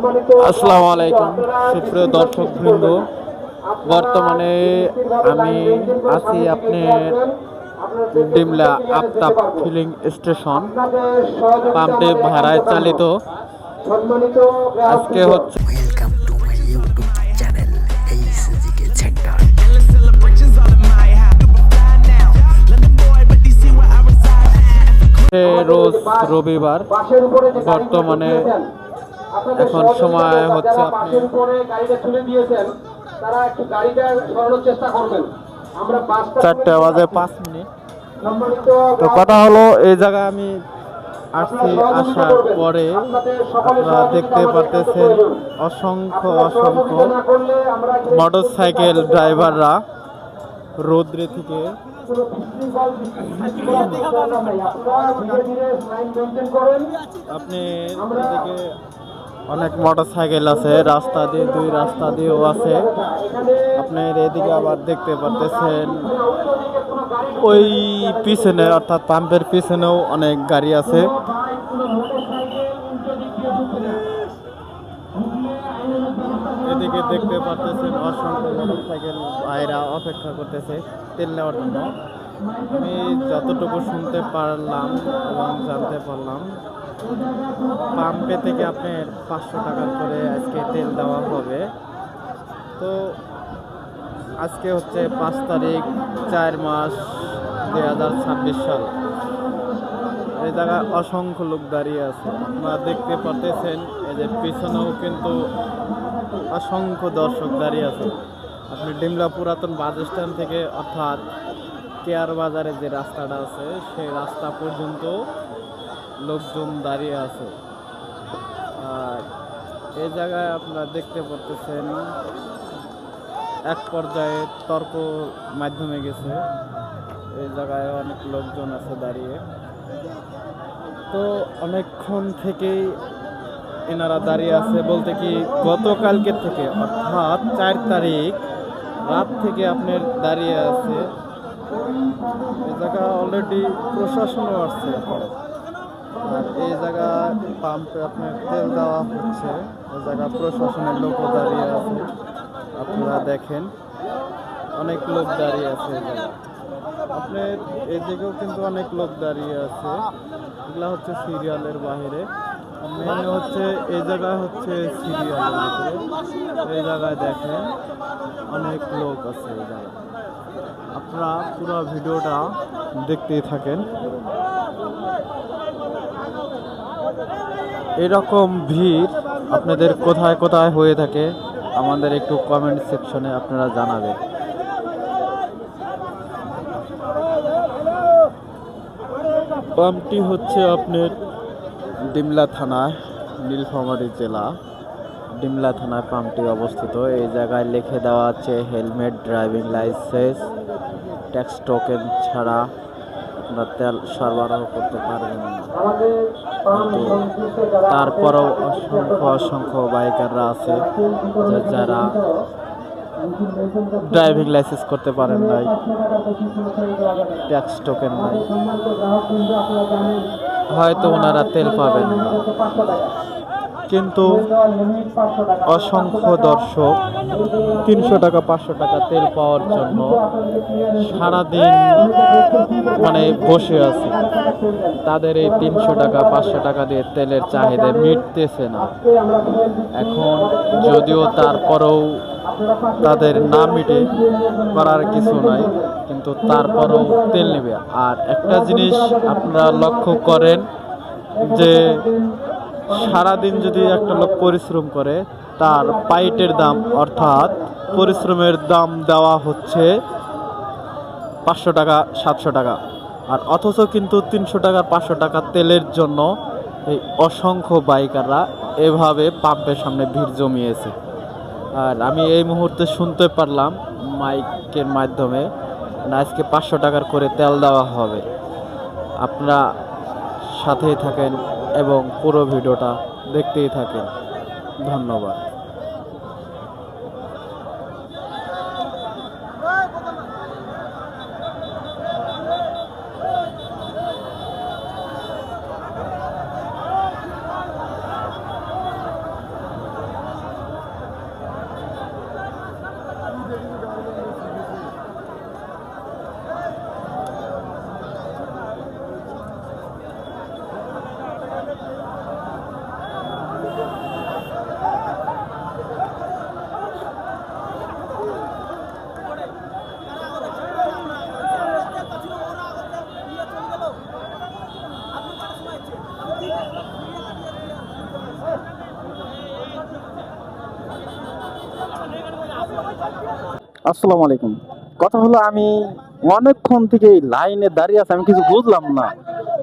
আসসালামু আলাইকুম সুপ্রিয় দর্শক বৃন্দ। বর্তমানে আমি আছি আপনার ডিমলা আফতাব ফিলিং স্টেশন, পাম্পটি ভাড়ায় চালিত। আজকে হচ্ছে welcome to my YouTube channel HGK centre. রোজ রবিবার। বর্তমানে এখন সময় হচ্ছে আপনি 4:05। তো কথা হলো, এই জায়গায় আমি আসছি। আসার পরে আপনারা দেখতে পারতেছেন অসংখ্য মোটর সাইকেল ড্রাইভাররা রৌদ্রে থেকে আপনি এদিকে অনেক মোটর সাইকেল আছে, রাস্তা দিয়ে দুই রাস্তা দিয়েও আছে। আপনার এদিকে আবার দেখতে পারতেছেন ওই পিছনে অর্থাৎ পাম্পের পিছনেও অনেক গাড়ি আছে। এদিকে দেখতে পারতেছেন অসংখ্য মোটর সাইকেল ভাইরা অপেক্ষা করতেছে তেল নেওয়ার জন্য। আমি যতটুকু শুনতে পারলাম এবং জানতে পারলাম, পাম্পে থেকে আপনার 500 টাকার করে আজকে তেল দেওয়া হবে। তো আজকে হচ্ছে 5 তারিখ 4 মাস 2026 সাল। এই জায়গায় অসংখ্য লোক দাঁড়িয়ে আছে, আপনারা দেখতে পারতেছেন। এই যে পিছনেও কিন্তু অসংখ্য দর্শক দাঁড়িয়ে আছে। আপনি ডিমলা পুরাতন বাস স্ট্যান্ড থেকে অর্থাৎ কেয়ার বাজারে যে রাস্তাটা আছে সেই রাস্তা পর্যন্ত লোকজন দাঁড়িয়ে আছে। আর এই জায়গায় আপনারা দেখতে পারতেছেন এক পর্যায়ে তর্ক মাধ্যমে গেছে। এই জায়গায় অনেক লোকজন আছে দাঁড়িয়ে। তো অনেকক্ষণ থেকেই এনারা দাঁড়িয়ে আছে, বলতে কি গতকালকে থেকে অর্থাৎ 4 তারিখ রাত থেকে আপনার দাঁড়িয়ে আছে। এই জায়গা অলরেডি প্রশাসনও আসছে। আর এই জায়গা পাম্পে আপনার তেল দেওয়া হচ্ছে, এই জায়গা প্রশাসনের লোকও দাঁড়িয়ে আছে। আপনারা দেখেন অনেক লোক দাঁড়িয়ে আছে। এই জায়গা আপনার এই দিকেও কিন্তু অনেক লোক দাঁড়িয়ে আছে। এগুলা হচ্ছে সিরিয়ালের বাইরে, মেন হচ্ছে এই জায়গায় হচ্ছে সিরিয়ালের ভিতরে। এই জায়গায় দেখেন অনেক লোক আছে। এই জায়গায় আপনারা পুরো ভিডিওটা দেখতেই থাকেন। এরকম ভিড় আপনাদের কোথায় কোথায় হয়ে থাকে আমাদের একটু কমেন্ট সেকশনে আপনারা জানাবেন। পাম্পটি হচ্ছে আপনার ডিমলা থানায়, নীলফামারী জেলা ডিমলা থানায় পাম্পটি অবস্থিত। এই জায়গায় লিখে দেওয়া আছে helmet, driving licence, tax token ছাড়া আপনারা তেল সরবরাহ করতে পারবেন না। কিন্তু তারপরেও অসংখ্য বাইকাররা আছে যারা ড্রাইভিং লাইসেন্স করতে পারেন নাই, ট্যাক্স টোকেন নাই, হয়তো ওনারা তেল পাবেন না। কিন্তু অসংখ্য দর্শক 300 টাকা 500 টাকা তেল পাওয়ার জন্য সারাদিন মানে বসে আছে। তাদের এই 300 টাকা 500 টাকা দিয়ে তেলের চাহিদা মিটতেছে না। এখন যদিও তারপরেও তাদের না মিটে, করার কিছু নাই, কিন্তু তারপরেও তেল নেবে। আর একটা জিনিস আপনারা লক্ষ্য করেন যে সারাদিন যদি একটা লোক পরিশ্রম করে, তার পাইটের দাম অর্থাৎ পরিশ্রমের দাম দেওয়া হচ্ছে 500 টাকা 700 টাকা। আর অথচ কিন্তু 300 টাকা 500 টাকা তেলের জন্য এই অসংখ্য বাইকাররা এভাবে পাম্পের সামনে ভিড় জমিয়েছে। আর আমি এই মুহূর্তে শুনতে পারলাম মাইকের মাধ্যমে আজকে 500 টাকার করে তেল দেওয়া হবে। আপনারা সাথেই থাকেন এবং পুরো ভিডিওটা দেখতেই থাকেন। ধন্যবাদ। আসসালামু আলাইকুম। কথা হলো আমি অনেকক্ষণ থেকে এই লাইনে দাঁড়িয়ে আছি, আমি কিছু বুঝলাম না।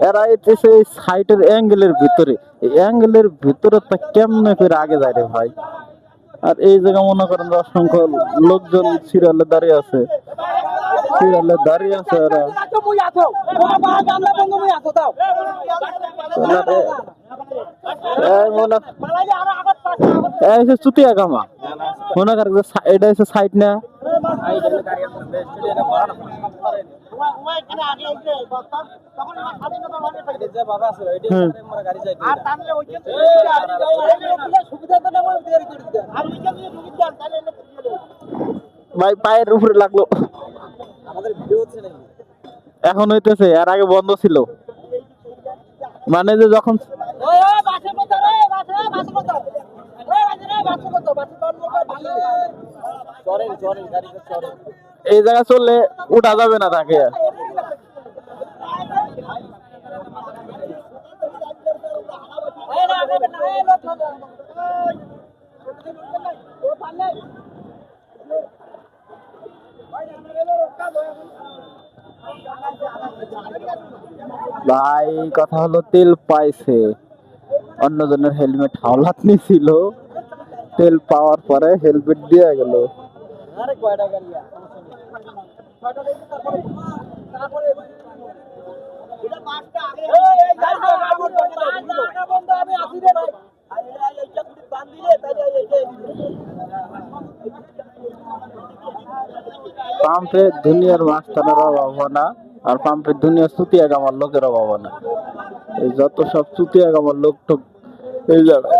এরা এসেছে এই সাইটের অ্যাঙ্গেলের ভিতরে, এই অ্যাঙ্গেলের ভিতরে তা কেমনে করে আগে যায় রে ভাই। আর এই জায়গা মনে করেন যে অসংখ্য লোকজন সিরিয়ালে দাঁড়িয়ে আছে, সিরিয়ালে দাঁড়িয়ে আছে এরা। এই মনে এই যে চুতিয়া গামা মনে করেন যে এটা হচ্ছে সাইড না। হুম। ভাই পায়ের উপরে লাগলো। এখন হইতেছে, আর আগে বন্ধ ছিল। মানে যে যখন এই জায়গা চললে উঠা যাবে না তাকে। ভাই কথা হলো তেল পাইছে, অন্যজনের হেলমেট হাওলাত নিছিল, তেল পাওয়ার পরে হেলমেট দিয়ে গেল। পাম্পে দুনিয়ার মাস্টারের অভাব হয় না, আর পাম্পে দুনিয়ার চুতিয়া গামার লোকের অভাব হয় না। এই যত সব চুতিয়া গামার লোক টোক এই জায়গায়।